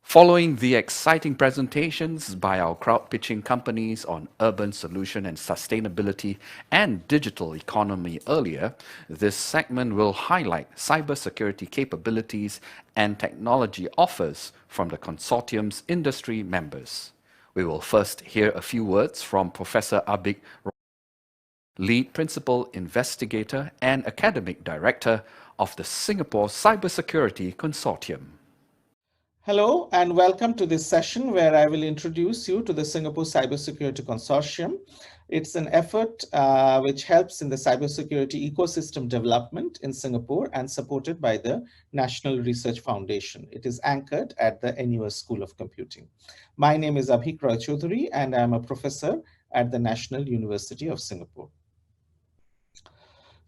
Following the exciting presentations by our crowd pitching companies on urban solution and sustainability and digital economy earlier, this segment will highlight cybersecurity capabilities and technology offers from the consortium's industry members. We will first hear a few words from Professor Abhik, Lead Principal Investigator and Academic Director of the Singapore Cybersecurity Consortium. Hello and welcome to this session where I will introduce you to the Singapore Cybersecurity Consortium. It's an effort which helps in the cybersecurity ecosystem development in Singapore and supported by the National Research Foundation. It is anchored at the NUS School of Computing. My name is Abhik Roychoudhury and I am a professor at the National University of Singapore.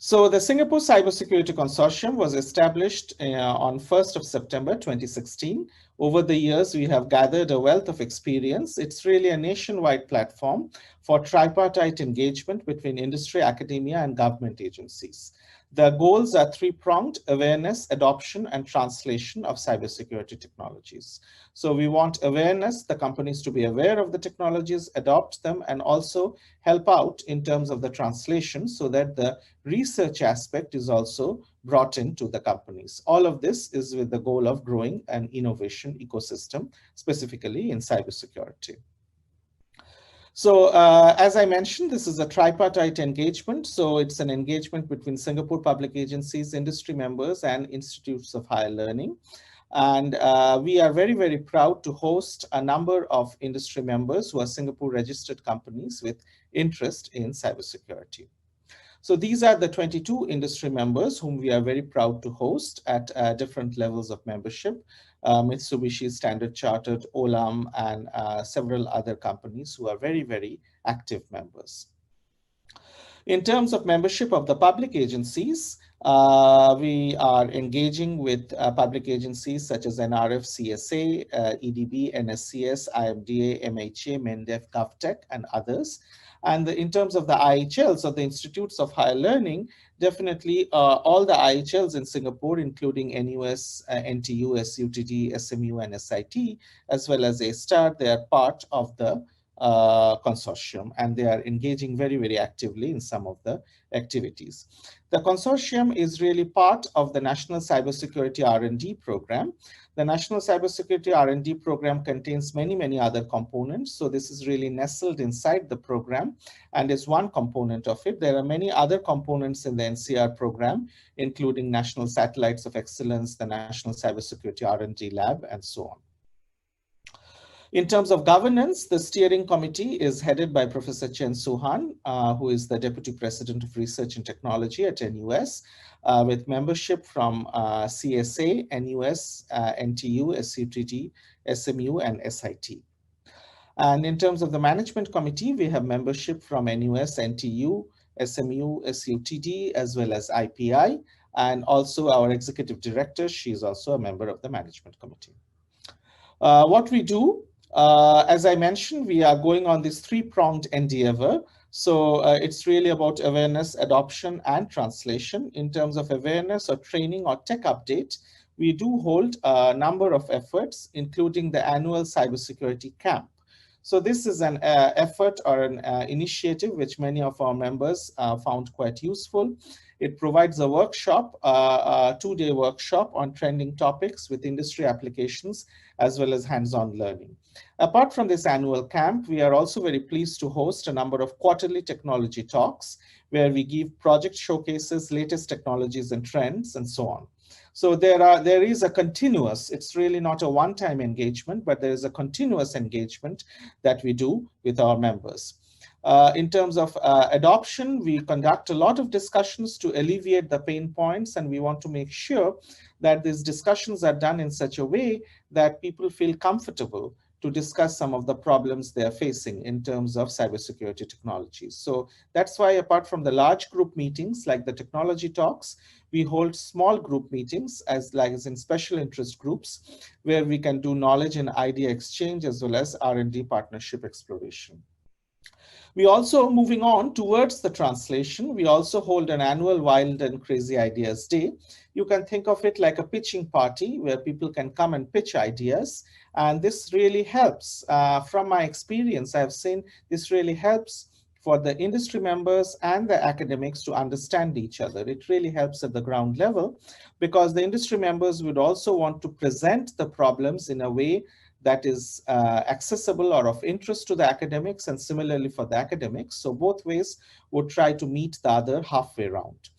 So the Singapore Cybersecurity Consortium was established on 1st of September 2016. Over the years, we have gathered a wealth of experience. It's really a nationwide platform for tripartite engagement between industry, academia, and government agencies. The goals are three-pronged: awareness, adoption, and translation of cybersecurity technologies. So we want awareness, the companies to be aware of the technologies, adopt them, and also help out in terms of the translation so that the research aspect is also brought into the companies. All of this is with the goal of growing an innovation ecosystem, specifically in cybersecurity. So as I mentioned, this is a tripartite engagement. So it's an engagement between Singapore public agencies, industry members, and institutes of higher learning. And we are very, very proud to host a number of industry members who are Singapore registered companies with interest in cybersecurity. So these are the 22 industry members whom we are very proud to host at different levels of membership. Mitsubishi, Standard Chartered, Olam, and several other companies who are very, very active members. In terms of membership of the public agencies, we are engaging with public agencies such as NRF, CSA, EDB, NSCS, IMDA, MHA, MENDEF, GovTech, and others. And in terms of the IHLs, or the Institutes of Higher Learning, definitely all the IHLs in Singapore, including NUS, NTU, SUTD, SMU, and SIT, as well as A-STAR, they are part of the consortium, and they are engaging very, very actively in some of the activities. The consortium is really part of the National Cybersecurity R&D program. The National Cybersecurity R&D program contains many, many other components. So this is really nestled inside the program and is one component of it. There are many other components in the NCR program, including National Satellites of Excellence, the National Cybersecurity R&D Lab, and so on. In terms of governance, the steering committee is headed by Professor Chen Suhan, who is the Deputy President of Research and Technology at NUS, with membership from CSA, NUS, NTU, SUTD, SMU, and SIT. And in terms of the management committee, we have membership from NUS, NTU, SMU, SUTD, as well as IPI, and also our executive director, she is also a member of the management committee. What we do, as I mentioned, we are going on this three-pronged endeavor. So it's really about awareness, adoption, and translation. In terms of awareness or training or tech update, we do hold a number of efforts, including the annual cybersecurity camp. So this is an effort or an initiative which many of our members found quite useful. It provides a workshop, a two-day workshop on trending topics with industry applications, as well as hands-on learning. Apart from this annual camp, we are also very pleased to host a number of quarterly technology talks where we give project showcases, latest technologies and trends, and so on. So there is a continuous, it's really not a one-time engagement, but there is a continuous engagement that we do with our members. In terms of adoption, we conduct a lot of discussions to alleviate the pain points, and we want to make sure that these discussions are done in such a way that people feel comfortable to discuss some of the problems they are facing in terms of cybersecurity technologies. So that's why, apart from the large group meetings like the technology talks, we hold small group meetings as in special interest groups where we can do knowledge and idea exchange as well as R&D partnership exploration. We also, moving on towards the translation, we also hold an annual Wild and Crazy Ideas Day, You can think of it like a pitching party where people can come and pitch ideas. And this really helps. From my experience, I've seen this really helps for the industry members and the academics to understand each other. It really helps at the ground level because the industry members would also want to present the problems in a way that is accessible or of interest to the academics, and similarly for the academics. So both ways would try to meet the other halfway round.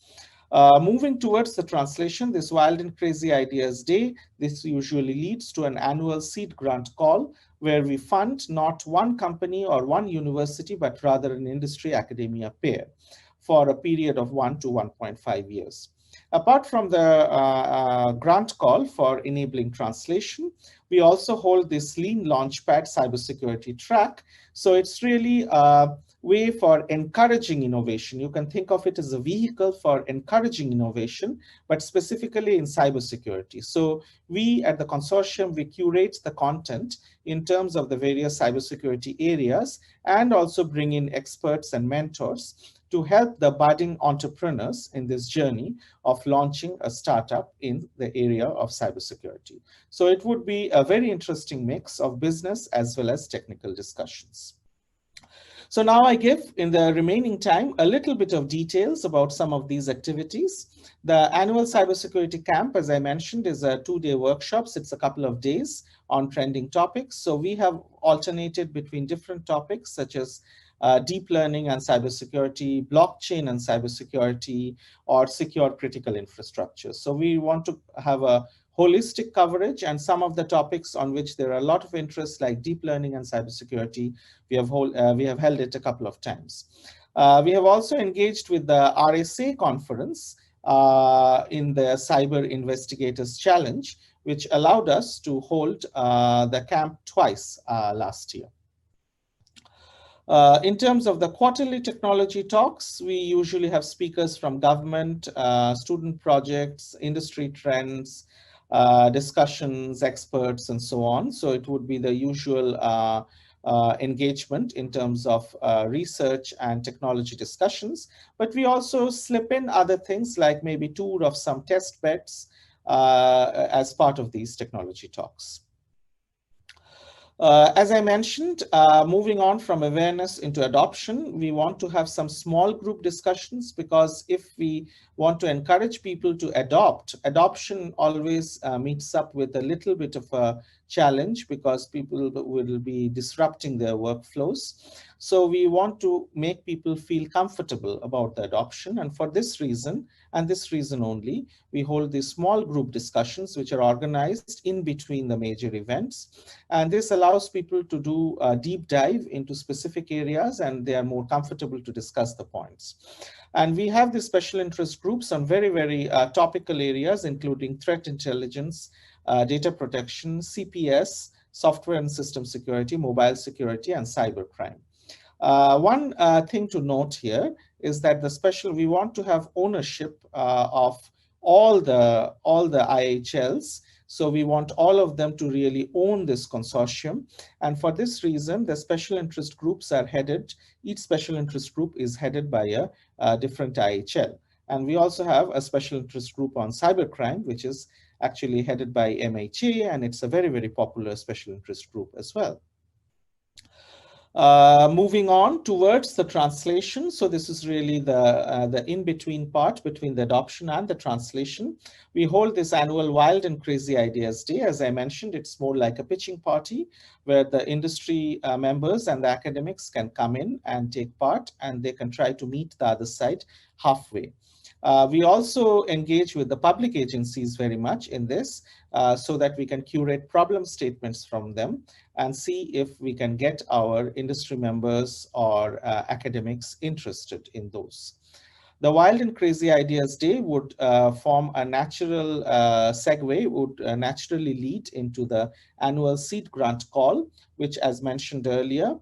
Moving towards the translation, this Wild and Crazy Ideas Day, this usually leads to an annual seed grant call where we fund not one company or one university, but rather an industry academia pair for a period of 1 to 1.5 years. Apart from the grant call for enabling translation, we also hold this Lean Launchpad cybersecurity track. So it's really a way for encouraging innovation. You can think of it as a vehicle for encouraging innovation, but specifically in cybersecurity. So we at the consortium, we curate the content in terms of the various cybersecurity areas and also bring in experts and mentors to help the budding entrepreneurs in this journey of launching a startup in the area of cybersecurity. So it would be a very interesting mix of business as well as technical discussions. So now I give, in the remaining time, a little bit of details about some of these activities. The annual cybersecurity camp, as I mentioned, is a 2-day workshops. It's a couple of days on trending topics. So we have alternated between different topics such as deep learning and cybersecurity, blockchain and cybersecurity, or secure critical infrastructure. So we want to have a holistic coverage, and some of the topics on which there are a lot of interest, like deep learning and cybersecurity, we have held it a couple of times. We have also engaged with the RSA conference in the Cyber Investigators Challenge, which allowed us to hold the camp twice last year. In terms of the quarterly technology talks, we usually have speakers from government, student projects, industry trends, discussions, experts, and so on. So it would be the usual engagement in terms of research and technology discussions. But we also slip in other things like maybe tour of some test beds as part of these technology talks. As I mentioned, moving on from awareness into adoption, we want to have some small group discussions, because if we want to encourage people to adopt, adoption always meets up with a little bit of a challenge because people will be disrupting their workflows. So we want to make people feel comfortable about the adoption. And for this reason, and this reason only, we hold these small group discussions, which are organized in between the major events. And this allows people to do a deep dive into specific areas, and they are more comfortable to discuss the points. And we have these special interest groups on very, very topical areas, including threat intelligence, data protection, CPS, software and system security, mobile security, and cybercrime. One thing to note here is that we want to have ownership of all the IHLs. So we want all of them to really own this consortium. And for this reason, the special interest groups are headed, each special interest group is headed by a different IHL. And we also have a special interest group on cybercrime, which is actually headed by MHA, and it's a very, very popular special interest group as well. Moving on towards the translation. So this is really the in-between part between the adoption and the translation. We hold this annual Wild and Crazy Ideas Day. As I mentioned, it's more like a pitching party where the industry members and the academics can come in and take part, and they can try to meet the other side halfway. We also engage with the public agencies very much in this so that we can curate problem statements from them and see if we can get our industry members or academics interested in those. The Wild and Crazy Ideas Day would form a natural segue, would naturally lead into the annual seed grant call, which, as mentioned earlier,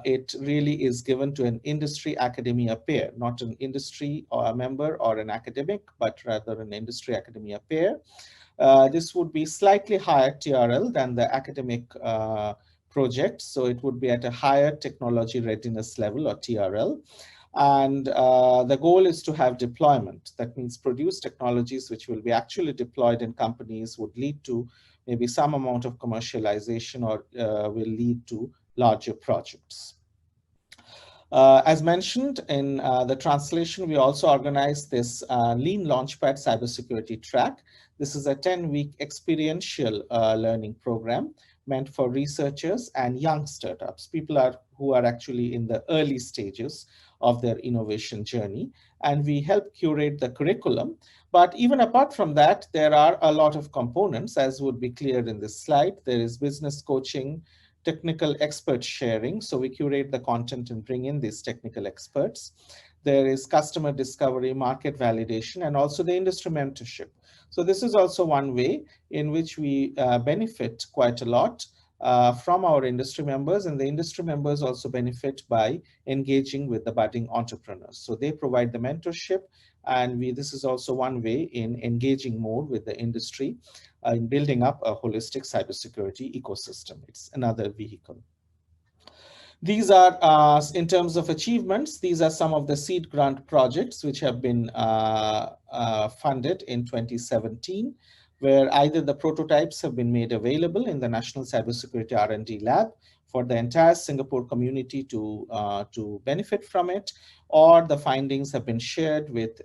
it really is given to an industry academia pair, not an industry or a member or an academic, but rather an industry academia pair. This would be slightly higher TRL than the academic project, so it would be at a higher technology readiness level, or TRL. And the goal is to have deployment. That means produce technologies which will be actually deployed in companies, would lead to maybe some amount of commercialization, or will lead to larger projects. As mentioned in the translation, we also organized this Lean Launchpad Cybersecurity track. This is a 10-week experiential learning program meant for researchers and young startups, people who are actually in the early stages of their innovation journey. And we help curate the curriculum. But even apart from that, there are a lot of components, as would be clear in this slide. There is business coaching, technical expert sharing. So we curate the content and bring in these technical experts. There is customer discovery, market validation, and also the industry mentorship. So this is also one way in which we benefit quite a lot from our industry members, and the industry members also benefit by engaging with the budding entrepreneurs. So they provide the mentorship, and this is also one way in engaging more with the industry in building up a holistic cybersecurity ecosystem. It's another vehicle. These are, in terms of achievements, these are some of the seed grant projects which have been funded in 2017, where either the prototypes have been made available in the National Cybersecurity R&D Lab for the entire Singapore community to benefit from it, or the findings have been shared with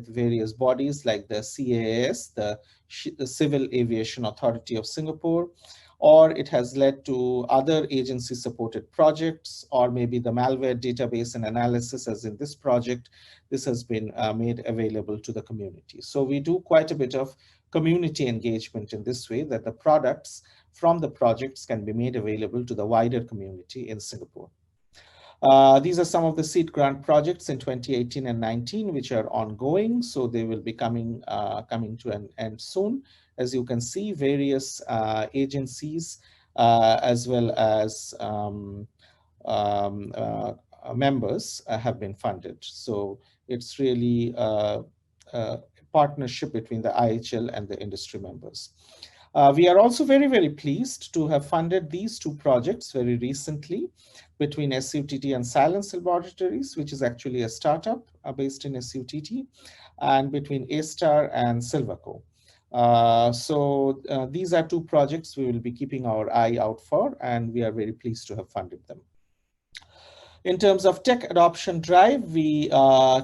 various bodies like the CAAS, the Civil Aviation Authority of Singapore, or it has led to other agency-supported projects, or maybe the malware database and analysis, as in this project. This has been made available to the community. So we do quite a bit of community engagement in this way, that the products from the projects can be made available to the wider community in Singapore. These are some of the seed grant projects in 2018 and 19, which are ongoing. So they will be coming to an end soon. As you can see, various agencies as well as members have been funded. So it's really a partnership between the IHL and the industry members. We are also very, very pleased to have funded these two projects very recently between SUTT and Silence Laboratories, which is actually a startup based in SUTT, and between A-Star and Silverco. These are two projects we will be keeping our eye out for, and we are very pleased to have funded them. In terms of tech adoption drive, we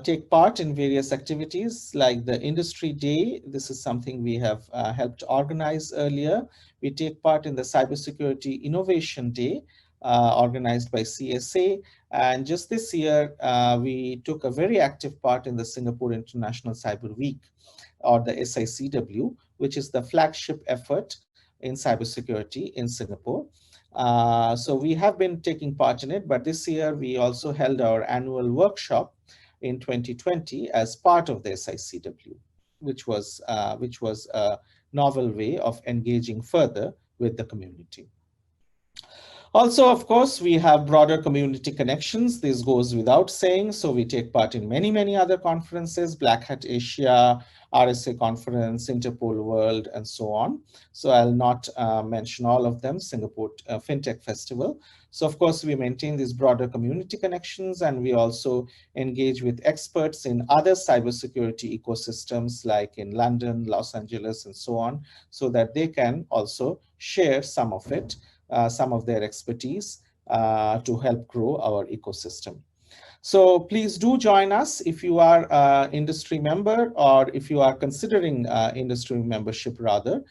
take part in various activities like the Industry Day. This is something we have helped organize earlier. We take part in the Cybersecurity Innovation Day organized by CSA. And just this year, we took a very active part in the Singapore International Cyber Week, or the SICW, which is the flagship effort in cybersecurity in Singapore. So we have been taking part in it, but this year we also held our annual workshop in 2020 as part of the SICW, which was a novel way of engaging further with the community. Also, of course, we have broader community connections. This goes without saying. So we take part in many, many other conferences, Black Hat Asia, RSA Conference, Interpol World, and so on. So I'll not mention all of them, Singapore FinTech Festival. So of course, we maintain these broader community connections, and we also engage with experts in other cybersecurity ecosystems like in London, Los Angeles, and so on, so that they can also share some of it, some of their expertise to help grow our ecosystem. So please do join us if you are an industry member, or if you are considering industry membership rather,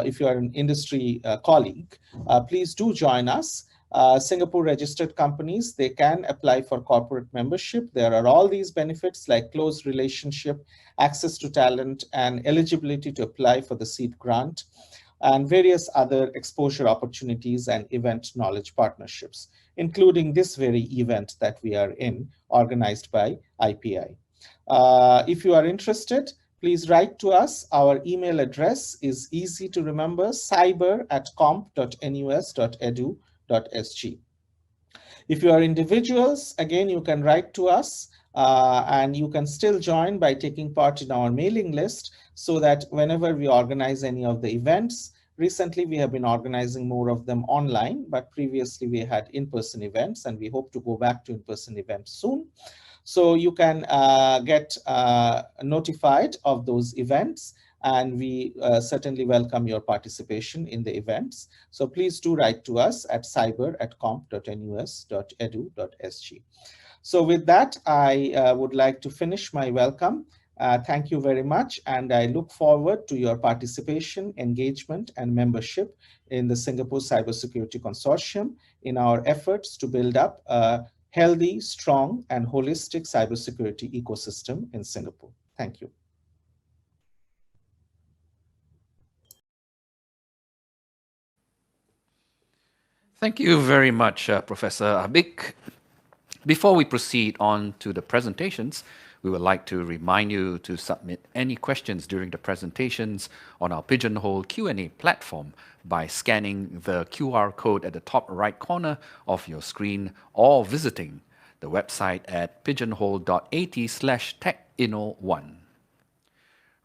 if you are an industry colleague, please do join us. Singapore registered companies, they can apply for corporate membership. There are all these benefits like close relationship, access to talent, and eligibility to apply for the seed grant, and various other exposure opportunities and event knowledge partnerships, including this very event that we are in, organized by IPI. If you are interested, please write to us. Our email address is easy to remember, cyber@comp.nus.edu.sg. If you are individuals, again, you can write to us, and you can still join by taking part in our mailing list, so that whenever we organize any of the events, Recently, we have been organizing more of them online, but previously we had in-person events, and we hope to go back to in-person events soon. So you can get notified of those events, and we certainly welcome your participation in the events. So please do write to us at cyber@comp.nus.edu.sg. So with that, I would like to finish my welcome. Thank you very much, and I look forward to your participation, engagement, and membership in the Singapore Cybersecurity Consortium in our efforts to build up a healthy, strong, and holistic cybersecurity ecosystem in Singapore. Thank you. Thank you very much, Professor Abhik. Before we proceed on to the presentations, we would like to remind you to submit any questions during the presentations on our Pigeonhole Q&A platform by scanning the QR code at the top right corner of your screen or visiting the website at pigeonhole.at/techinno1.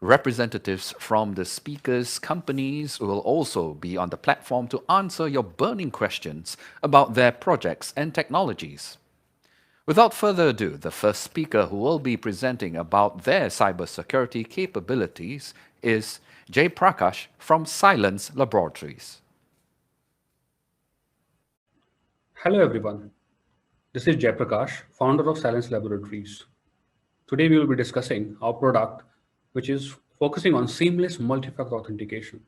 Representatives from the speakers' companies will also be on the platform to answer your burning questions about their projects and technologies. Without further ado, the first speaker who will be presenting about their cybersecurity capabilities is J. Prakash from Silence Laboratories. Hello everyone, this is J. Prakash, founder of Silence Laboratories. Today we will be discussing our product, which is focusing on seamless multi-factor authentication.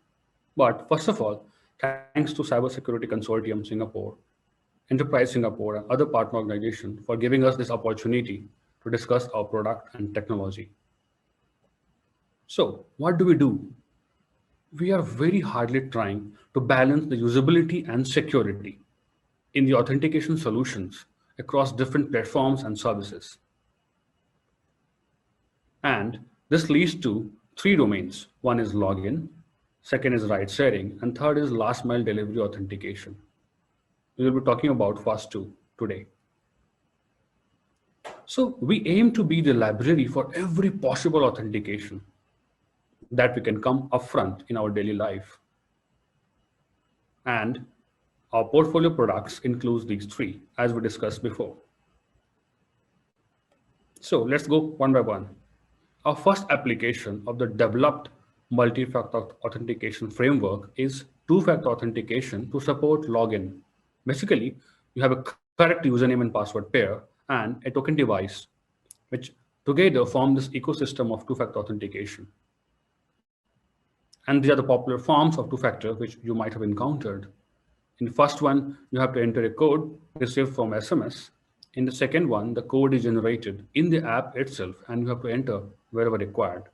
But first of all, thanks to Cybersecurity Consortium Singapore, Enterprise Singapore, and other partner organizations for giving us this opportunity to discuss our product and technology. So what do? We are very hardly trying to balance the usability and security in the authentication solutions across different platforms and services. And this leads to three domains. One is login, second is ride sharing, and third is last mile delivery authentication. We will be talking about first two today. So we aim to be the library for every possible authentication that we can come upfront in our daily life. And our portfolio products includes these three, as we discussed before. So let's go one by one. Our first application of the developed multi-factor authentication framework is two-factor authentication to support login. Basically, you have a correct username and password pair and a token device, which together form this ecosystem of two-factor authentication. And these are the popular forms of two-factor which you might have encountered. In the first one, you have to enter a code received from SMS. In the second one, the code is generated in the app itself and you have to enter wherever required.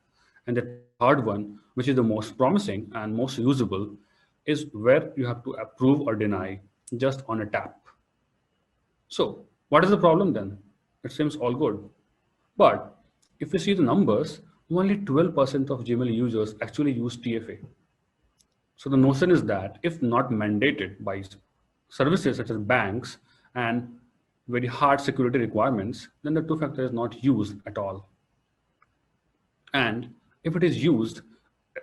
And the third one, which is the most promising and most usable, is where you have to approve or deny just on a tap. So what is the problem then? It seems all good. But if you see the numbers, only 12% of Gmail users actually use TFA. So the notion is that if not mandated by services such as banks and very hard security requirements, then the two-factor is not used at all. And if it is used,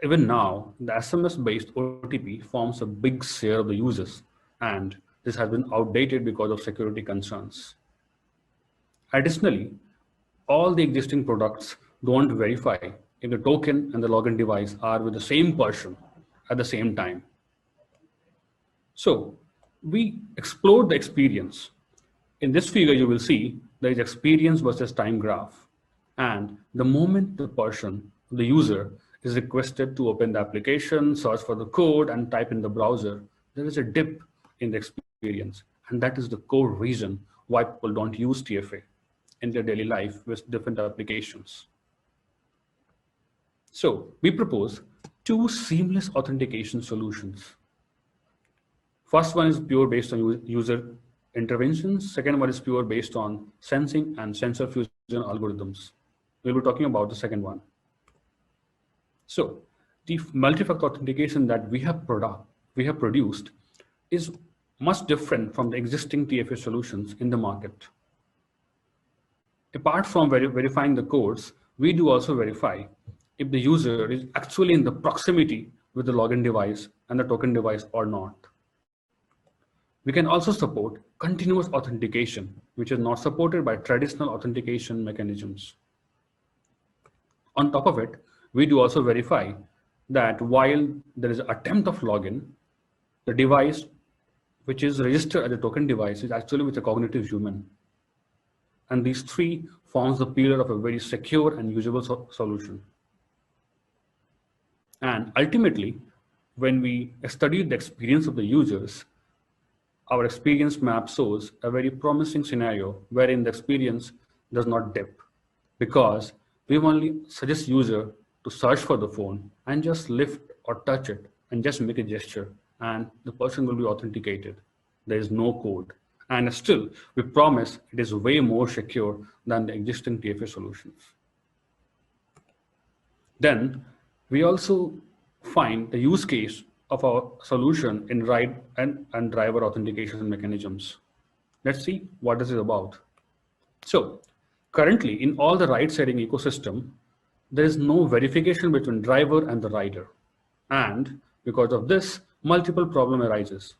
even now, the SMS-based OTP forms a big share of the users, and this has been outdated because of security concerns. Additionally, all the existing products don't verify if the token and the login device are with the same person at the same time. So we explored the experience. In this figure, you will see there is experience versus time graph. And the moment the person, the user, is requested to open the application, search for the code, and type in the browser, there is a dip in the experience. And that is the core reason why people don't use TFA in their daily life with different applications. So we propose two seamless authentication solutions. First one is pure based on user interventions. Second one is pure based on sensing and sensor fusion algorithms. We'll be talking about the second one. So the multi-factor authentication that we have produced is much different from the existing TFA solutions in the market. Apart from verifying the codes, we do also verify if the user is actually in the proximity with the login device and the token device or not. We can also support continuous authentication, which is not supported by traditional authentication mechanisms. On top of it, we do also verify that while there is an attempt of login, the device which is registered as a token device is actually with a cognitive human. And these three forms the pillar of a very secure and usable solution. And ultimately, when we studied the experience of the users, our experience map shows a very promising scenario wherein the experience does not dip, because we only suggest user to search for the phone and just lift or touch it and just make a gesture, and the person will be authenticated. There is no code. And still, we promise it is way more secure than the existing TFA solutions. Then we also find the use case of our solution in ride and driver authentication mechanisms. Let's see what this is about. So currently in all the ride-sharing ecosystem, there is no verification between driver and the rider. And because of this, multiple problem arises,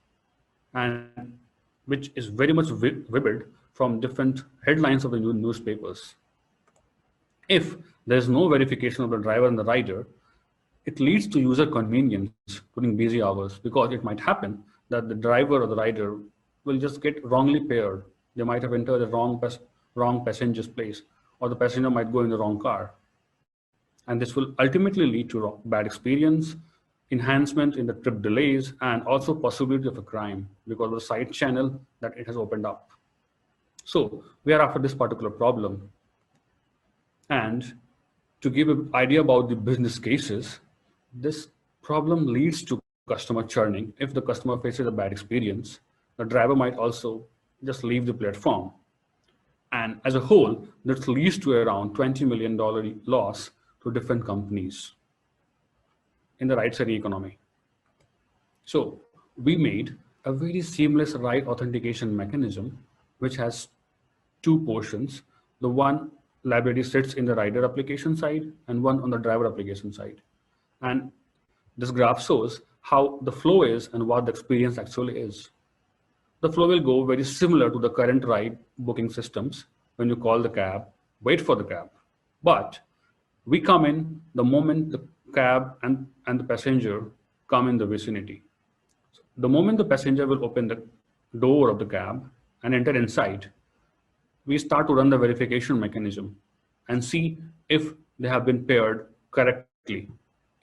and which is very much vivid from different headlines of the newspapers. If there is no verification of the driver and the rider, it leads to user convenience during busy hours, because it might happen that the driver or the rider will just get wrongly paired. They might have entered the wrong passenger's place, or the passenger might go in the wrong car. And this will ultimately lead to bad experience, enhancement in the trip delays, and also possibility of a crime because of the side channel that it has opened up. So we are after this particular problem. And to give an idea about the business cases, this problem leads to customer churning. If the customer faces a bad experience, the driver might also just leave the platform. And as a whole, this leads to around $20 million loss to different companies in the ride-sharing economy. So we made a very seamless ride authentication mechanism, which has two portions. The one library sits in the rider application side and one on the driver application side. And this graph shows how the flow is and what the experience actually is. The flow will go very similar to the current ride booking systems. When you call the cab, wait for the cab. But we come in the moment the cab and the passenger come in the vicinity. So the moment the passenger will open the door of the cab and enter inside, we start to run the verification mechanism and see if they have been paired correctly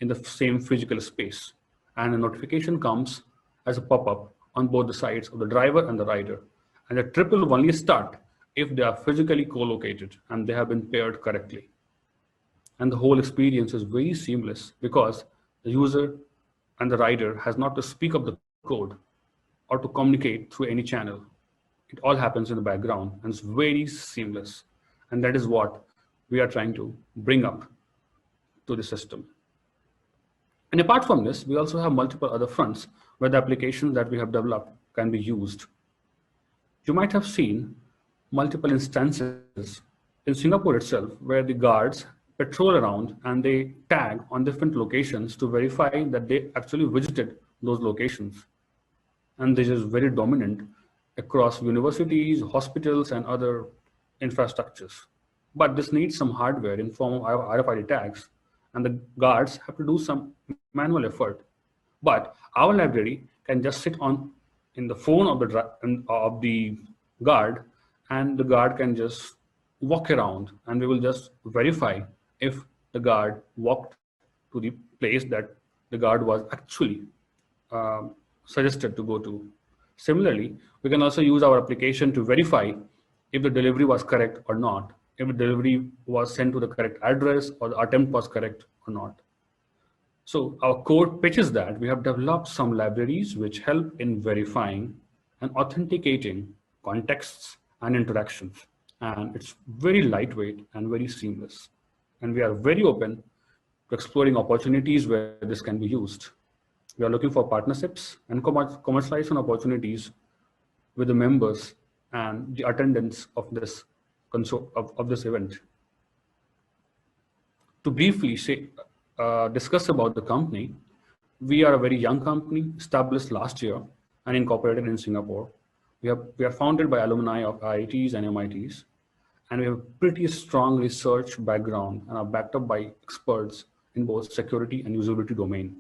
in the same physical space. And a notification comes as a pop-up on both the sides of the driver and the rider. And the trip will only start if they are physically co-located and they have been paired correctly. And the whole experience is very seamless because the user and the rider has not to speak up the code or to communicate through any channel. It all happens in the background and it's very seamless. And that is what we are trying to bring up to the system. And apart from this, we also have multiple other fronts where the applications that we have developed can be used. You might have seen multiple instances in Singapore itself where the guards patrol around and they tag on different locations to verify that they actually visited those locations. And this is very dominant across universities, hospitals, and other infrastructures. But this needs some hardware in form of RFID tags, and the guards have to do some manual effort. But our library can just sit in the phone of the guard, and the guard can just walk around, and we will just verify if the guard walked to the place that the guard was actually suggested to go to. Similarly, we can also use our application to verify if the delivery was correct or not, if the delivery was sent to the correct address or the attempt was correct or not. So our code pitches that we have developed some libraries which help in verifying and authenticating contexts and interactions. And it's very lightweight and very seamless. And we are very open to exploring opportunities where this can be used. We are looking for partnerships and commercialization opportunities with the members and the attendance of this event. To briefly discuss about the company, We are a very young company, established last year and incorporated in Singapore. We are founded by alumni of IITs and MITs, and we have a pretty strong research background and are backed up by experts in both security and usability domain.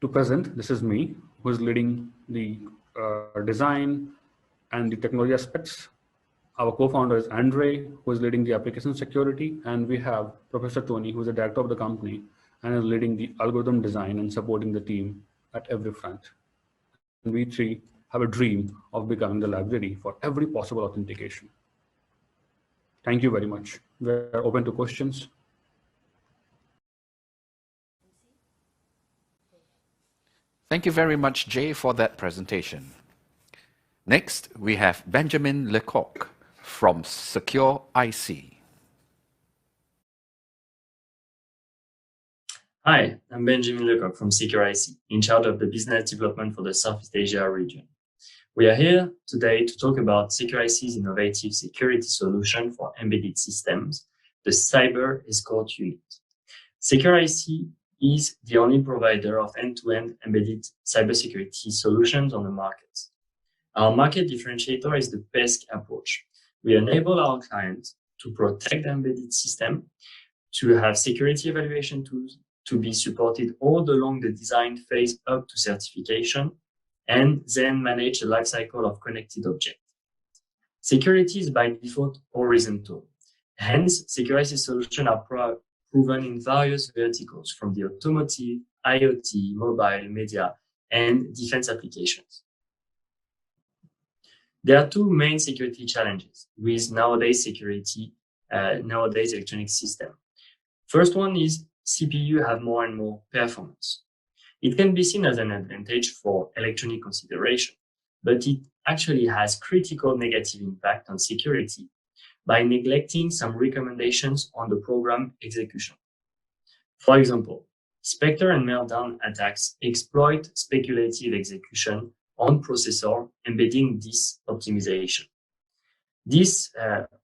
To present, this is me, who is leading the design and the technology aspects. Our co-founder is Andre, who is leading the application security, and we have Professor Tony, who is the director of the company and is leading the algorithm design and supporting the team at every front. And we three have a dream of becoming the library for every possible authentication. Thank you very much. We're open to questions. Thank you very much, Jay, for that presentation. Next, we have Benjamin Lecocq from Secure IC. Hi, I'm Benjamin Lecocq from Secure IC, in charge of the business development for the Southeast Asia region. We are here today to talk about Secure IC's innovative security solution for embedded systems, the Cyber Escort unit. Secure IC is the only provider of end-to-end embedded cybersecurity solutions on the market. Our market differentiator is the PESC approach. We enable our clients to protect the embedded system, to have security evaluation tools, to be supported all along the design phase up to certification, and then manage the lifecycle of connected objects. Security is by default horizontal. Hence, security solutions are proven in various verticals, from the automotive, IoT, mobile, media, and defense applications. There are two main security challenges with nowadays electronic system. First one is CPU have more and more performance. It can be seen as an advantage for electronic consideration, but it actually has critical negative impact on security by neglecting some recommendations on the program execution. For example, Spectre and Meltdown attacks exploit speculative execution on processor, embedding this optimization. This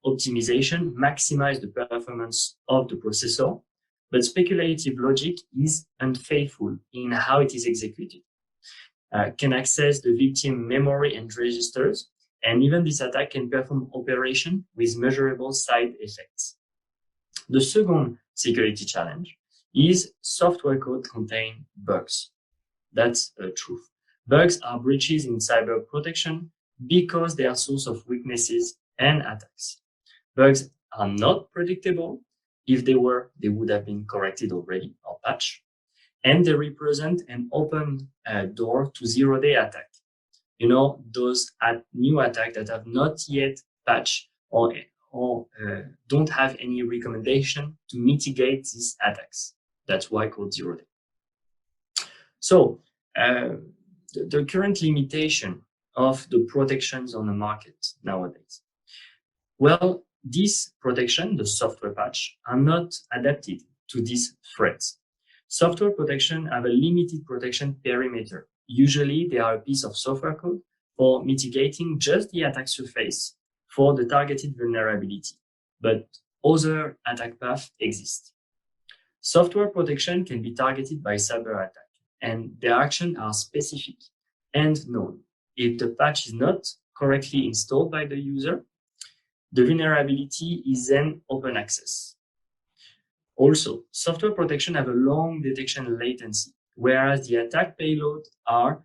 optimization maximizes the performance of the processor, but speculative logic is unfaithful in how it is executed. Can access the victim memory and registers, and even this attack can perform operation with measurable side effects. The second security challenge is software code contain bugs. That's the truth. Bugs are breaches in cyber protection because they are source of weaknesses and attacks. Bugs are not predictable. If they were, they would have been corrected already or patched. And they represent an open door to zero-day attack. You know, those new attacks that have not yet patched or don't have any recommendation to mitigate these attacks. That's why called zero-day. So the current limitation of the protections on the market nowadays. Well, this protection, the software patch, are not adapted to these threats. Software protection have a limited protection perimeter. Usually, they are a piece of software code for mitigating just the attack surface for the targeted vulnerability, but other attack paths exist. Software protection can be targeted by cyber attack, and their actions are specific and known. If the patch is not correctly installed by the user, the vulnerability is then open access. Also, software protection have a long detection latency, whereas the attack payload are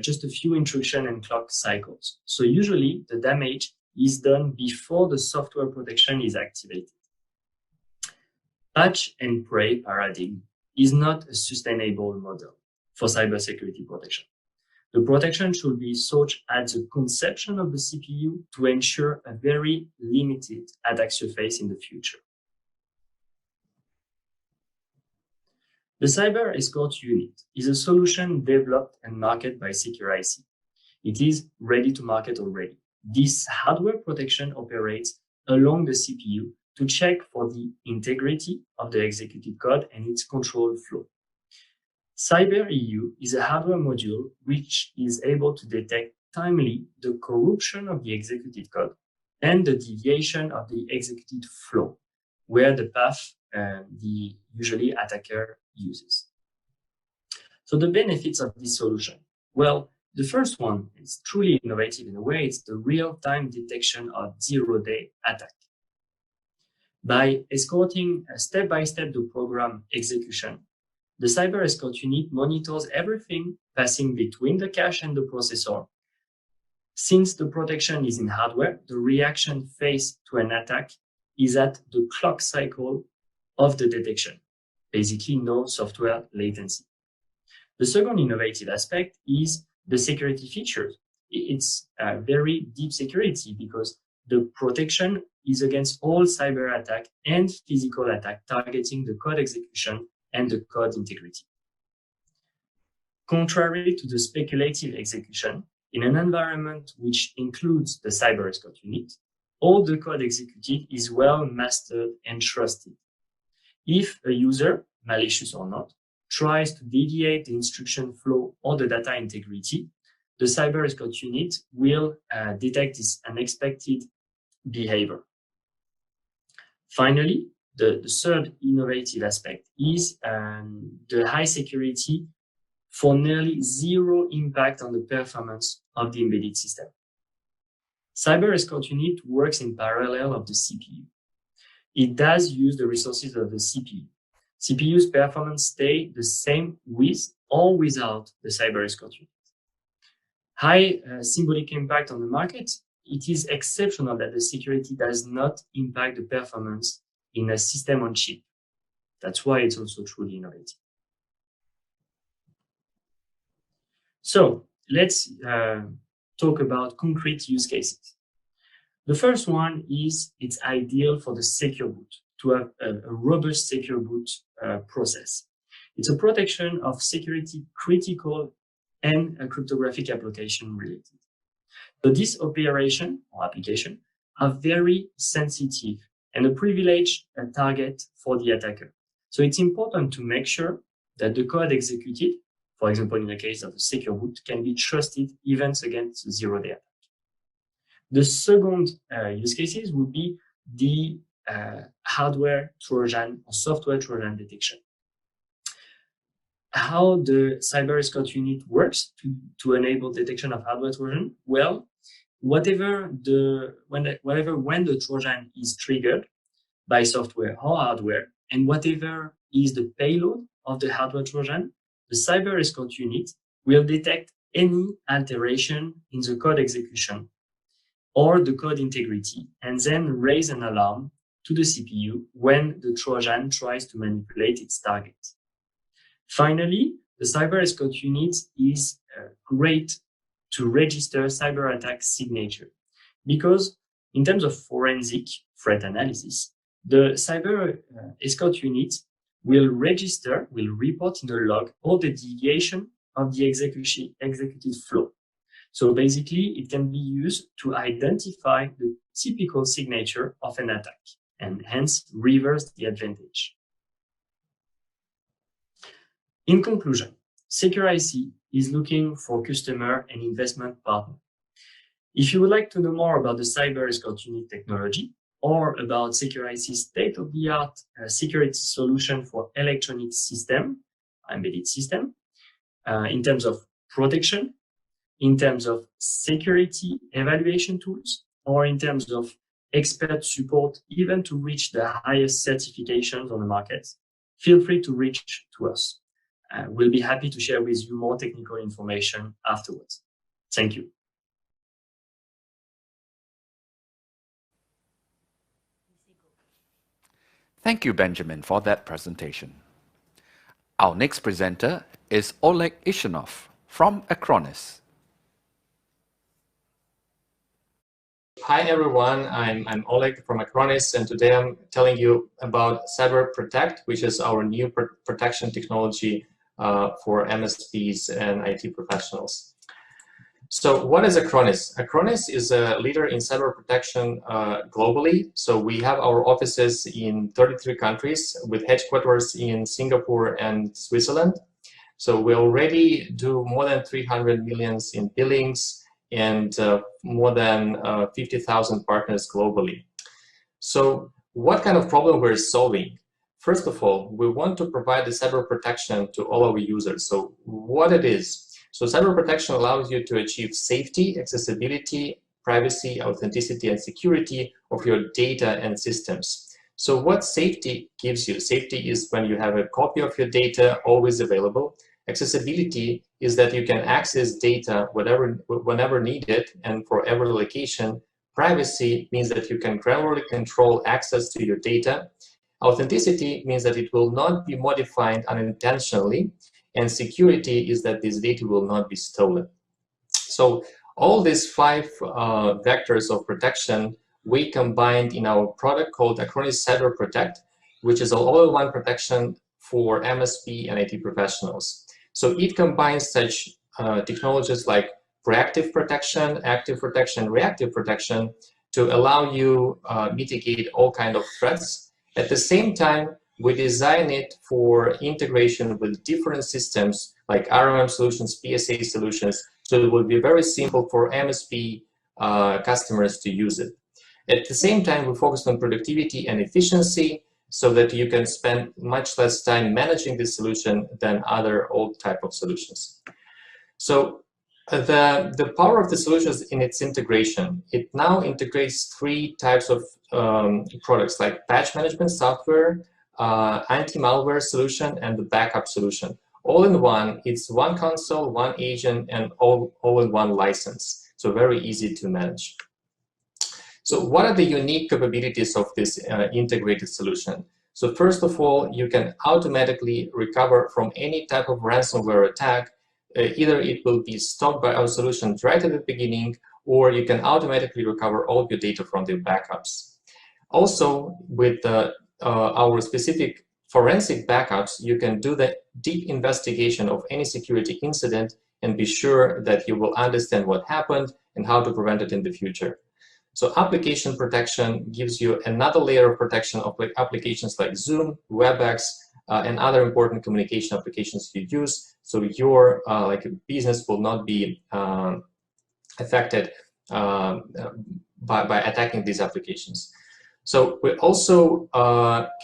just a few instruction and clock cycles. So usually the damage is done before the software protection is activated. Patch and pray paradigm is not a sustainable model for cybersecurity protection. The protection should be sought at the conception of the CPU to ensure a very limited attack surface in the future. The Cyber Escort unit is a solution developed and marketed by Secure IC. It is ready to market already. This hardware protection operates along the CPU to check for the integrity of the executed code and its control flow. Cyber EU is a hardware module which is able to detect timely the corruption of the executed code and the deviation of the executed flow, where the path the usually attacker uses. So the benefits of this solution. Well, the first one is truly innovative in a way. It's the real-time detection of zero-day attack. By escorting step-by-step the program execution, the Cyber Escort unit monitors everything passing between the cache and the processor. Since the protection is in hardware, the reaction phase to an attack is at the clock cycle of the detection. Basically, no software latency. The second innovative aspect is the security features. It's very deep security because the protection is against all cyber attack and physical attack targeting the code execution and the code integrity. Contrary to the speculative execution, in an environment which includes the Cyber Escort unit, all the code executed is well mastered and trusted. If a user, malicious or not, tries to deviate the instruction flow or the data integrity, the Cyber Escort unit will detect this unexpected behavior. Finally, the third innovative aspect is the high security for nearly zero impact on the performance of the embedded system. Cyber Escort unit works in parallel of the CPU. It does use the resources of the CPU. CPU's performance stay the same with or without the Cyber Escort unit. High symbolic impact on the market. It is exceptional that the security does not impact the performance in a system on chip. That's why it's also truly innovative. So let's talk about concrete use cases. The first one is it's ideal for the secure boot, to have a robust secure boot process. It's a protection of security critical and a cryptographic application related. So this operation or application are very sensitive and a privileged target for the attacker. So it's important to make sure that the code executed, for example, in the case of the secure boot, can be trusted even against zero-day attack. The second use cases would be the hardware Trojan or software Trojan detection. How the Cyber Escort unit works to enable detection of hardware Trojan? Well, when the Trojan is triggered by software or hardware, and whatever is the payload of the hardware Trojan, the Cyber Escort unit will detect any alteration in the code execution or the code integrity, and then raise an alarm to the CPU when the Trojan tries to manipulate its target. Finally, the Cyber Escort unit is great to register cyber attack signature, because in terms of forensic threat analysis, the Cyber Escort unit will report in the log all the deviation of the executed flow. So basically, it can be used to identify the typical signature of an attack and hence reverse the advantage. In conclusion, Secure IC is looking for customer and investment partner. If you would like to know more about the Cyber Escort unit technology or about Secure IC's state-of-the-art security solution for electronic system, embedded system, in terms of protection, in terms of security evaluation tools, or in terms of expert support, even to reach the highest certifications on the market, feel free to reach to us. We'll be happy to share with you more technical information afterwards. Thank you. Thank you, Benjamin, for that presentation. Our next presenter is Oleg Ishanov from Acronis. Hi everyone, I'm Oleg from Acronis, and today I'm telling you about Cyber Protect, which is our new protection technology for MSPs and IT professionals. So what is Acronis? Acronis is a leader in cyber protection globally. So we have our offices in 33 countries with headquarters in Singapore and Switzerland. So we already do more than 300 million in billings and more than 50,000 partners globally. So what kind of problem we're solving? first of all, we want to provide the cyber protection to all our users. So what it is. So cyber protection allows you to achieve safety, accessibility, privacy, authenticity, and security of your data and systems. So what safety gives you? Safety is when you have a copy of your data always available. Accessibility is that you can access data whenever needed and for every location. Privacy means that you can granularly control access to your data. Authenticity means that it will not be modified unintentionally. And security is that this data will not be stolen. So all these 5 vectors of protection we combined in our product called Acronis Cyber Protect, which is an all-in-one protection for MSP and IT professionals. So it combines such technologies like proactive protection, active protection, reactive protection to allow you mitigate all kinds of threats. At the same time, we design it for integration with different systems like RMM solutions, PSA solutions, so it will be very simple for MSP customers to use it. At the same time, we focus on productivity and efficiency so that you can spend much less time managing this solution than other old type of solutions. So the power of the solution is in its integration. It now integrates 3 types of products like patch management software, anti-malware solution, and the backup solution. All in one, it's one console, one agent, and all in one license. So very easy to manage. So what are the unique capabilities of this integrated solution? So first of all, you can automatically recover from any type of ransomware attack. Either it will be stopped by our solution right at the beginning, or you can automatically recover all your data from the backups. Also, with our specific forensic backups, you can do the deep investigation of any security incident and be sure that you will understand what happened and how to prevent it in the future. So application protection gives you another layer of protection of applications like Zoom, WebEx, and other important communication applications you use. So your business will not be affected by attacking these applications. So we also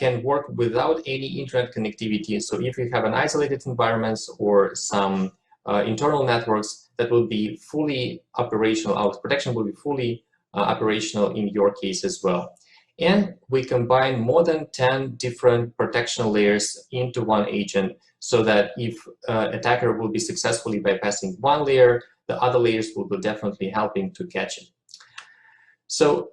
can work without any internet connectivity. So if you have an isolated environment or some internal networks, that will be fully operational. Our protection will be fully operational in your case as well. And we combine more than 10 different protection layers into one agent so that if attacker will be successfully bypassing one layer, the other layers will be definitely helping to catch it. So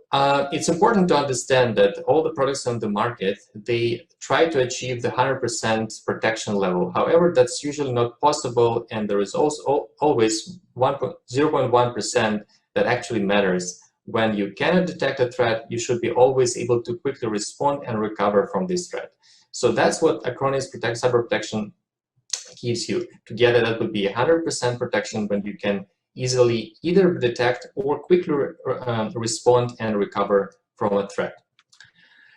it's important to understand that all the products on the market, they try to achieve the 100% protection level. However, that's usually not possible, and there is also always 0.1% that actually matters. When you cannot detect a threat, you should be always able to quickly respond and recover from this threat. So that's what Acronis Cyber Protection gives you. Together, that would be 100% protection when you can easily either detect or quickly respond and recover from a threat.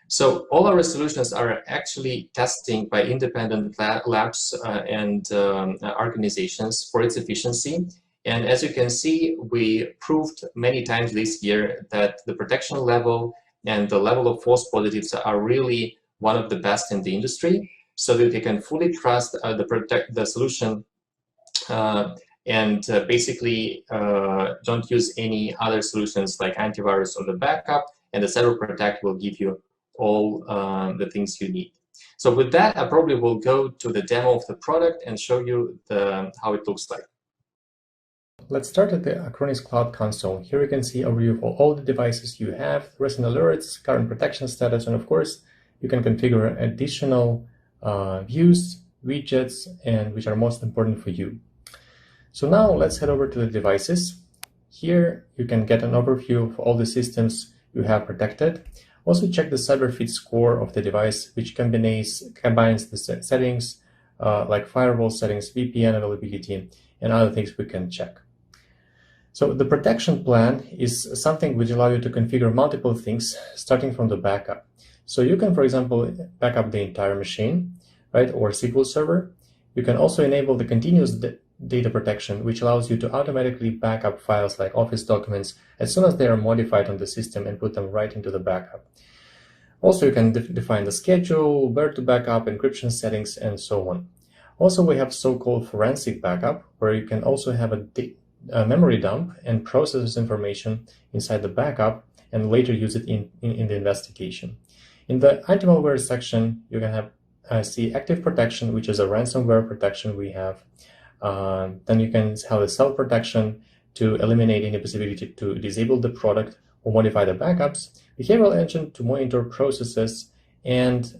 So all our solutions are actually testing by independent labs and organizations for its efficiency. And as you can see, we proved many times this year that the protection level and the level of false positives are really one of the best in the industry, so that you can fully trust the solution and basically don't use any other solutions like antivirus or the backup, and the Cyber Protect will give you all the things you need. So with that, I probably will go to the demo of the product and show you how it looks like. Let's start at the Acronis Cloud Console. Here you can see a overview of all the devices you have, recent alerts, current protection status, and of course, you can configure additional views, widgets, and which are most important for you. So now let's head over to the devices. Here you can get an overview of all the systems you have protected. Also check the CyberFit score of the device, which combines the settings like firewall settings, VPN availability, and other things we can check. So the protection plan is something which allows you to configure multiple things, starting from the backup. So you can, for example, back up the entire machine, right, or SQL server. You can also enable the continuous data protection, which allows you to automatically back up files like Office documents as soon as they are modified on the system and put them right into the backup. Also, you can define the schedule, where to backup, encryption settings, and so on. Also, we have so-called forensic backup, where you can also have a memory dump and process this information inside the backup and later use it in the investigation. In the anti-malware section, you can have see active protection, which is a ransomware protection we have. Then you can have a self-protection to eliminate any possibility to disable the product or modify the backups, behavioral engine to monitor processes, and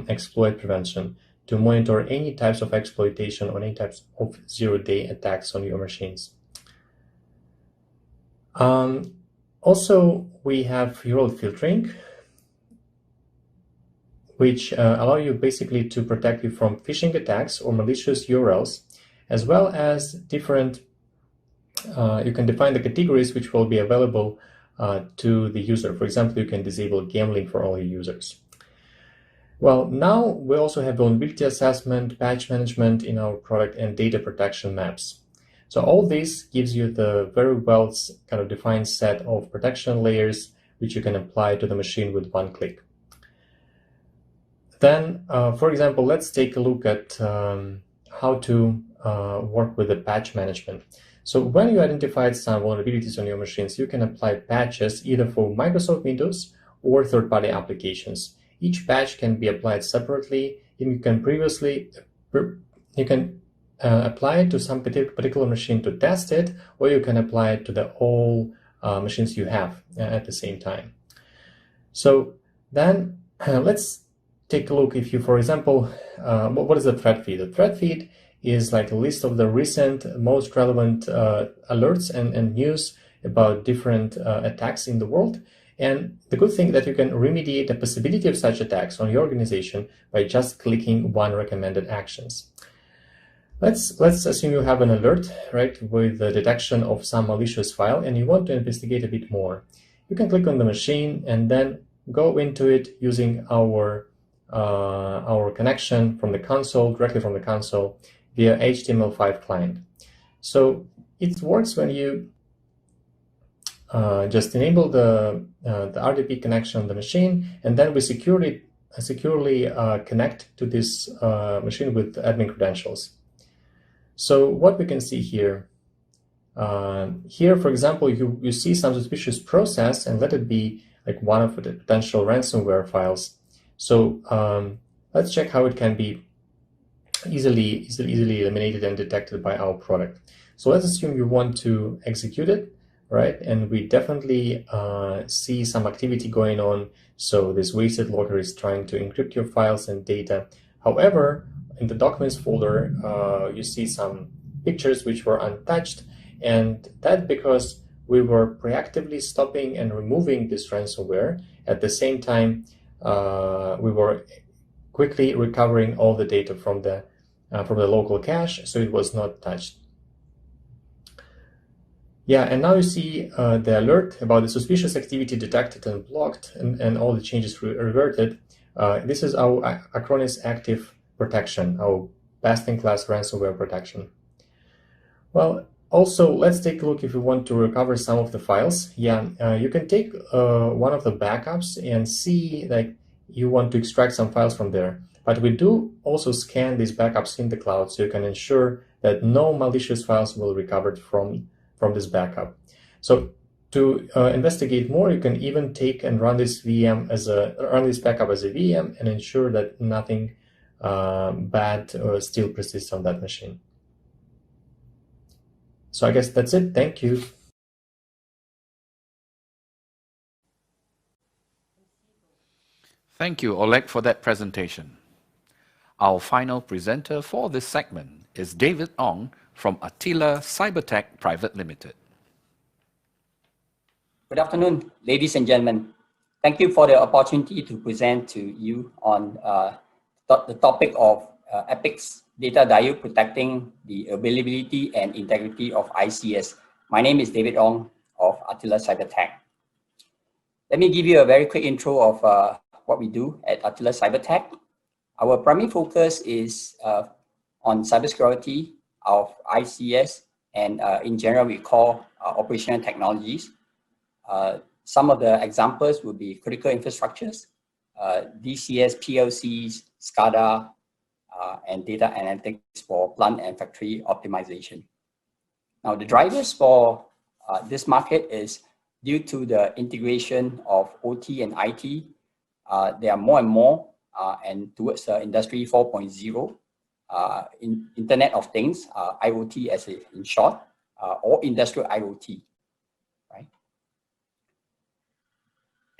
exploit prevention to monitor any types of exploitation or any types of zero-day attacks on your machines. Also, we have URL filtering, which allow you basically to protect you from phishing attacks or malicious URLs, as well as different, you can define the categories which will be available to the user. For example, you can disable gambling for all your users. Well, now we also have vulnerability assessment, patch management in our product, and data protection maps. So all this gives you the very well kind of defined set of protection layers which you can apply to the machine with one click. Then, for example, let's take a look at how to work with the patch management. So when you identified some vulnerabilities on your machines, you can apply patches either for Microsoft Windows or third-party applications. Each patch can be applied separately. You can apply it to some particular machine to test it, or you can apply it to the all machines you have at the same time. So then let's take a look. If you, for example, what is the threat feed? The threat feed is like a list of the recent most relevant alerts and news about different attacks in the world. And the good thing that you can remediate the possibility of such attacks on your organization by just clicking one recommended actions. Let's assume you have an alert, right, with the detection of some malicious file, and you want to investigate a bit more. You can click on the machine and then go into it using our connection from the console, directly from the console, via HTML5 client. So it works when you just enable the RDP connection on the machine, and then we securely connect to this machine with admin credentials. So what we can see here, for example, you see some suspicious process, and let it be like one of the potential ransomware files. So let's check how it can be easily eliminated and detected by our product. So let's assume you want to execute it, right? And we definitely see some activity going on. So this wasted logger is trying to encrypt your files and data. However, in the documents folder, you see some pictures which were untouched, and that's because we were proactively stopping and removing this ransomware. At the same time, we were quickly recovering all the data from the local cache, so it was not touched. Yeah, and now you see the alert about the suspicious activity detected and blocked, and all the changes reverted. This is our Acronis active protection, our best-in-class ransomware protection. Well, also, let's take a look if you want to recover some of the files. Yeah, you can take one of the backups and see that you want to extract some files from there. But we do also scan these backups in the cloud, so you can ensure that no malicious files will be recovered from this backup. So to investigate more, you can even take and run this backup as a VM and ensure that nothing bad still persists on that machine. So I guess that's it. Thank you. Thank you, Oleg, for that presentation. Our final presenter for this segment is David Ong from Attila Cybertech Private Limited. Good afternoon, ladies and gentlemen. Thank you for the opportunity to present to you on the topic of ADPICS data diode protecting the availability and integrity of ICS. My name is David Ong of Attila Cybertech. Let me give you a very quick intro of what we do at Attila Cybertech. Our primary focus is on cybersecurity of ICS, and in general we call operational technologies. Some of the examples would be critical infrastructures, DCS, PLCs, SCADA, and data analytics for plant and factory optimization. Now, the drivers for this market is due to the integration of OT and IT. There are more and more, and towards Industry 4.0, Internet of Things, IoT as in short, or industrial IoT, right?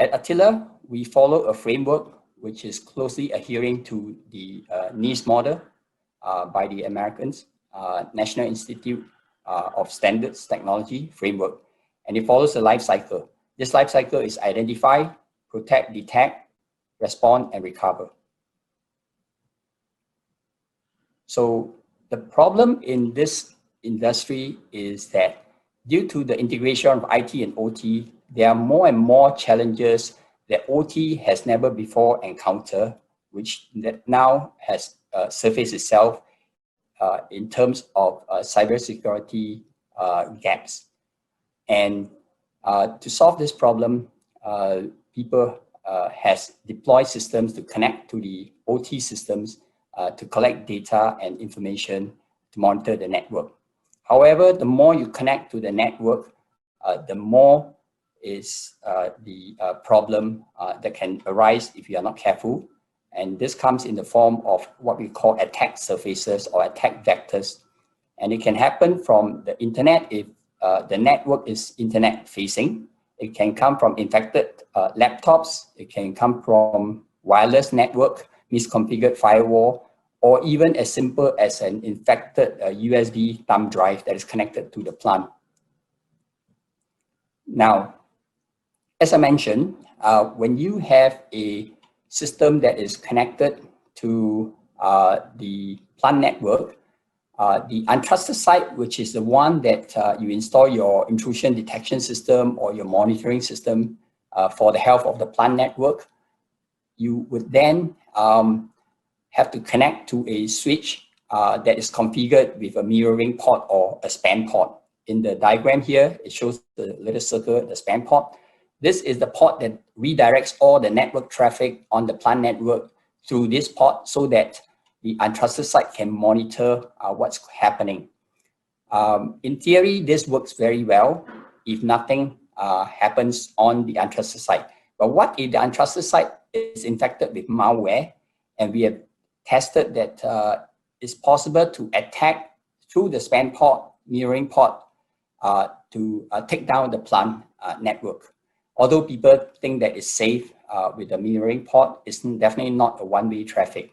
At Attila, we follow a framework which is closely adhering to the NIST model by the Americans, National Institute of Standards Technology framework, and it follows a life cycle. This life cycle is identify, protect, detect, respond, and recover. So the problem in this industry is that due to the integration of IT and OT, there are more and more challenges that OT has never before encountered, which now has surfaced itself in terms of cybersecurity gaps. And to solve this problem, people has deployed systems to connect to the OT systems to collect data and information to monitor the network. However, the more you connect to the network, the more is the problem that can arise if you are not careful. And this comes in the form of what we call attack surfaces or attack vectors. And it can happen from the internet if the network is internet facing. It can come from infected laptops. It can come from wireless network, misconfigured firewall, or even as simple as an infected USB thumb drive that is connected to the plant. Now, as I mentioned, when you have a system that is connected to the plant network, the untrusted site, which is the one that you install your intrusion detection system or your monitoring system for the health of the plant network, you would then have to connect to a switch that is configured with a mirroring port or a span port. In the diagram here, it shows the little circle, the span port. This is the port that redirects all the network traffic on the plant network through this port so that the untrusted site can monitor what's happening. In theory, this works very well if nothing happens on the untrusted site. But what if the untrusted site is infected with malware, and we have tested that it's possible to attack through the span port, mirroring port, to take down the plant network. Although people think that it's safe with the mirroring port, it's definitely not a one-way traffic,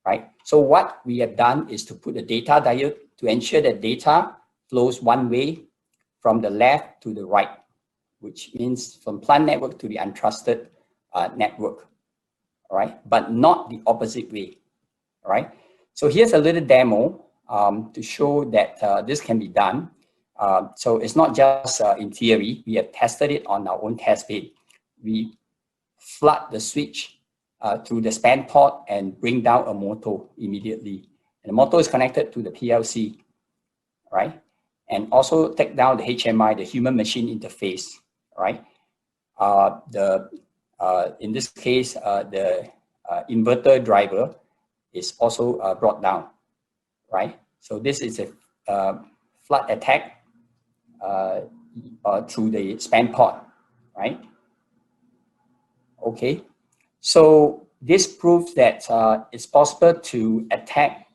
right? So what we have done is to put a data diode to ensure that data flows one way from the left to the right, which means from plant network to the untrusted network, all right? But not the opposite way, all right? So here's a little demo to show that this can be done. So it's not just in theory, we have tested it on our own test bed. We flood the switch through the span port and bring down a motor immediately. And the motor is connected to the PLC, right? And also take down the HMI, the human machine interface, right? In this case, the inverter driver is also brought down, right? So this is a flood attack through the span port, right? Okay, so this proves that it's possible to attack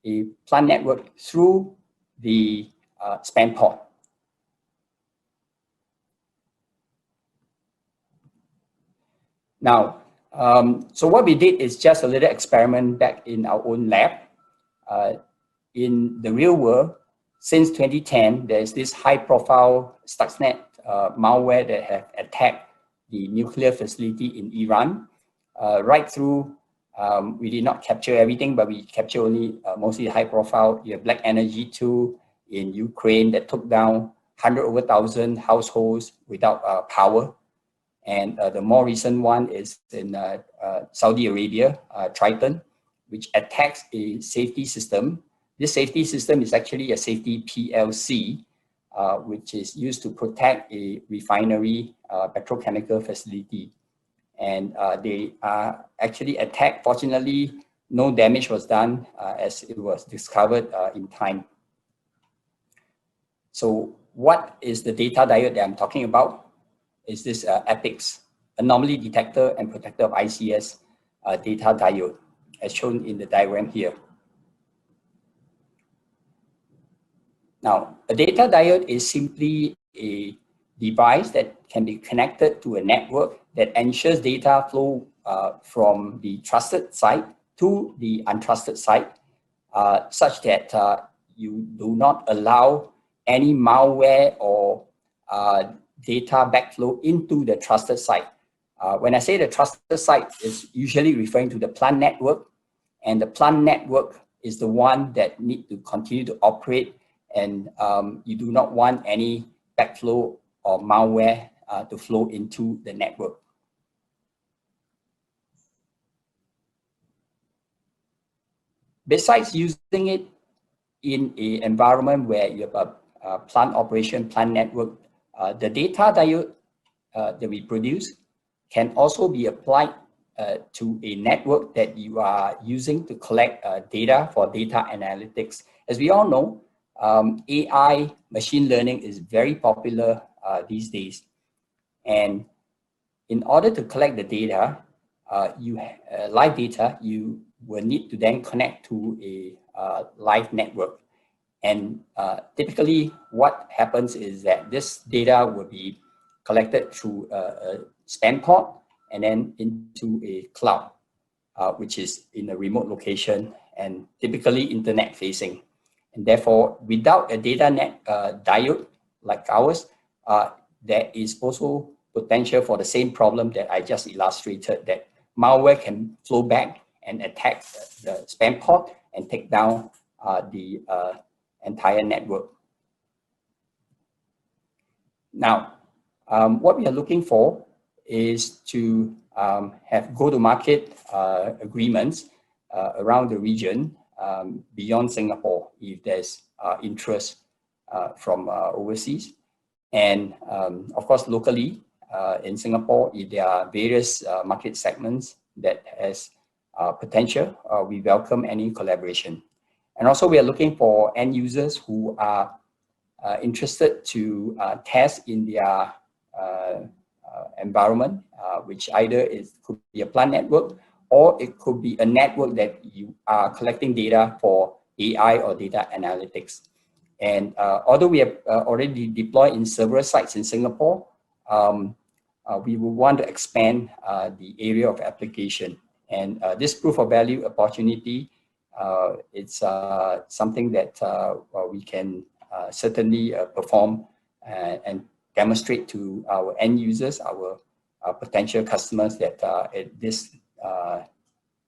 a plant network through the span port. Now, so what we did is just a little experiment back in our own lab. In the real world, since 2010, there's this high-profile Stuxnet malware that have attacked the nuclear facility in Iran. Right through, we did not capture everything, but we capture only mostly high-profile. You have Black Energy 2 in Ukraine that took down 100,000 households without power. And the more recent one is in Saudi Arabia, Triton, which attacks a safety system. This safety system is actually a safety PLC, which is used to protect a refinery petrochemical facility. and they are actually attacked. Fortunately, no damage was done as it was discovered in time. So what is the data diode that I'm talking about? Is this ADPICS, anomaly detector and protector of ICS data diode, as shown in the diagram here. Now, a data diode is simply a device that can be connected to a network that ensures data flow from the trusted site to the untrusted site, such that you do not allow any malware or data backflow into the trusted site. When I say the trusted site, is usually referring to the plant network, and the plant network is the one that need to continue to operate, and you do not want any backflow or malware to flow into the network. Besides using it in an environment where you have a plant operation, plant network, the data diode that we produce can also be applied to a network that you are using to collect data for data analytics. As we all know, AI, machine learning is very popular these days. And in order to collect the data, live data, you will need to then connect to a live network. And typically what happens is that this data will be collected through a span port and then into a cloud, which is in a remote location and typically internet facing. And therefore, without a data net diode like ours, there is also potential for the same problem that I just illustrated, that malware can flow back and attack the span port and take down the entire network. Now, what we are looking for is to have go-to-market agreements around the region beyond Singapore, if there's interest from overseas. And of course, locally in Singapore, if there are various market segments that has potential, we welcome any collaboration. And also we are looking for end users who are interested to test in their environment, which either could be a plant network, or it could be a network that you are collecting data for AI or data analytics. And although we have already deployed in several sites in Singapore, we will want to expand the area of application. And this proof of value opportunity, it's something that we can certainly perform and demonstrate to our end users, our potential customers, that this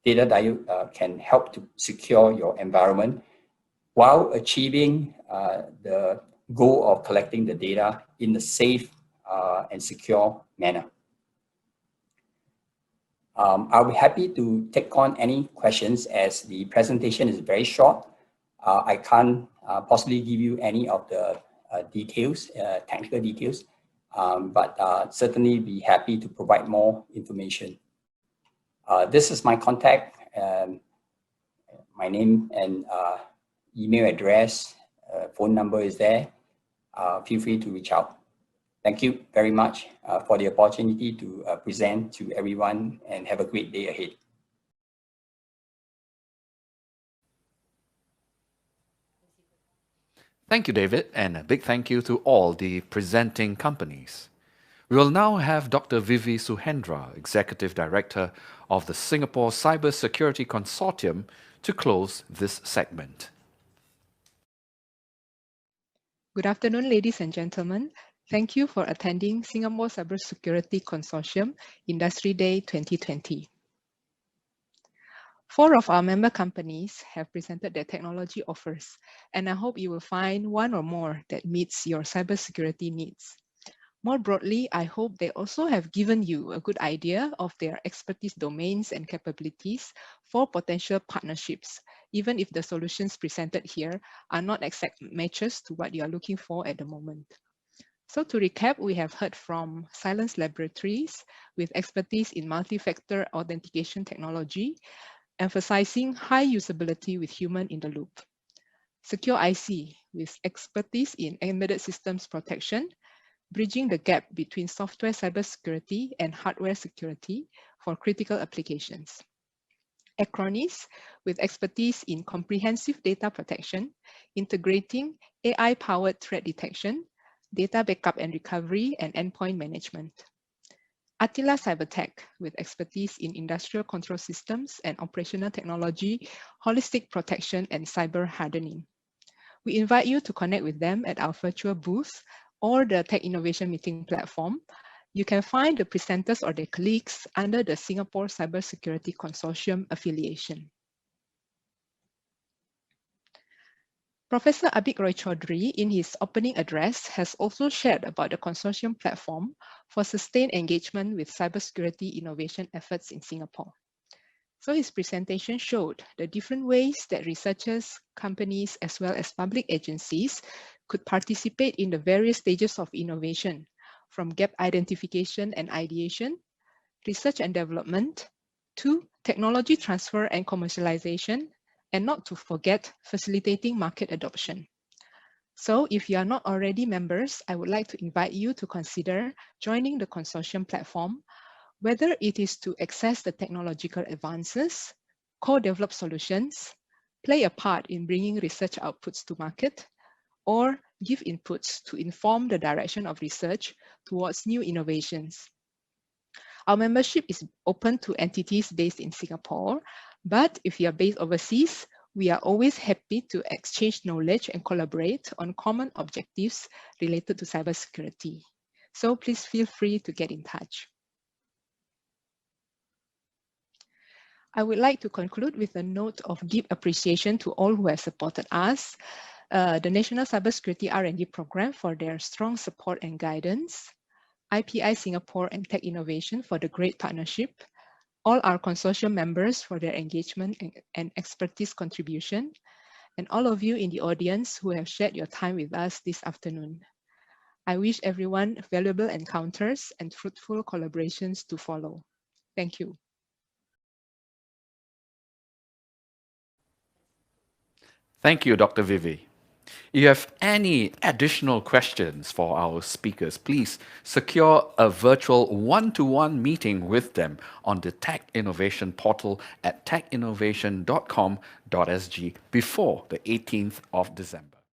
data diode can help to secure your environment while achieving the goal of collecting the data in a safe and secure manner. I'll be happy to take on any questions, as the presentation is very short. I can't possibly give you any of the details, technical details, but certainly be happy to provide more information. This is my contact, my name and email address, phone number is there. Feel free to reach out. Thank you very much for the opportunity to present to everyone, and have a great day ahead. Thank you, David, and a big thank you to all the presenting companies. We will now have Dr. Vivy Suhendra, Executive Director of the Singapore Cybersecurity Consortium, to close this segment. Good afternoon, ladies and gentlemen. Thank you for attending Singapore Cybersecurity Consortium Industry Day 2020. 4 of our member companies have presented their technology offers, and I hope you will find one or more that meets your cybersecurity needs. More broadly, I hope they also have given you a good idea of their expertise domains and capabilities for potential partnerships, even if the solutions presented here are not exact matches to what you are looking for at the moment. So to recap, we have heard from Silence Laboratories with expertise in multi-factor authentication technology, emphasizing high usability with human in the loop. Secure IC with expertise in embedded systems protection, bridging the gap between software cybersecurity and hardware security for critical applications. Acronis with expertise in comprehensive data protection, integrating AI-powered threat detection, data backup and recovery, and endpoint management. Attila Cybertech with expertise in industrial control systems and operational technology, holistic protection, and cyber hardening. We invite you to connect with them at our virtual booth or the TechInnovation meeting platform. You can find the presenters or their colleagues under the Singapore Cybersecurity Consortium affiliation. Professor Abhik Roychoudhury, in his opening address, has also shared about the consortium platform for sustained engagement with cybersecurity innovation efforts in Singapore. So his presentation showed the different ways that researchers, companies, as well as public agencies could participate in the various stages of innovation, from gap identification and ideation, research and development, to technology transfer and commercialization, and not to forget facilitating market adoption. So if you are not already members, I would like to invite you to consider joining the consortium platform, whether it is to access the technological advances, co-develop solutions, play a part in bringing research outputs to market, or give inputs to inform the direction of research towards new innovations. Our membership is open to entities based in Singapore, but if you are based overseas, we are always happy to exchange knowledge and collaborate on common objectives related to cybersecurity. So please feel free to get in touch. I would like to conclude with a note of deep appreciation to all who have supported us, the National Cybersecurity R&D Program for their strong support and guidance, IPI Singapore and TechInnovation for the great partnership, all our consortium members for their engagement and expertise contribution, and all of you in the audience who have shared your time with us this afternoon. I wish everyone valuable encounters and fruitful collaborations to follow. Thank you. Thank you, Dr. Vivy. If you have any additional questions for our speakers, please secure a virtual one-to-one meeting with them on the Tech Innovation portal at techinnovation.com.sg before the 18th of December.